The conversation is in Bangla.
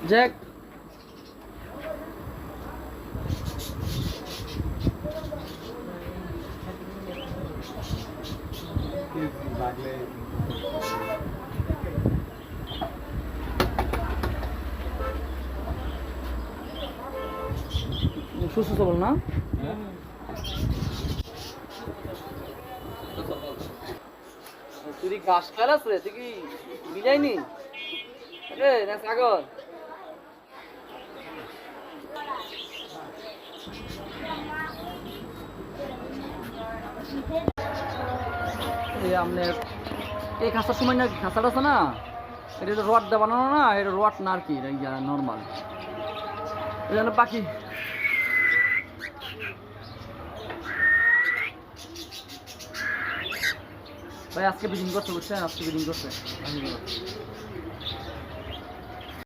জ্যাক সুস্থ সবল না তুই ঘাস খেলাস রে তুই কি মিলাইনি রে না সাগর আপনার এই খাঁচার সময় না খাঁচাটা আছে না এটা রড দিয়ে বানানো না এটা রড না আর কি নর্মাল এটা পাখি ভাই আজকে বিডিং করছে বুঝছেন আজকে বিডিং করছে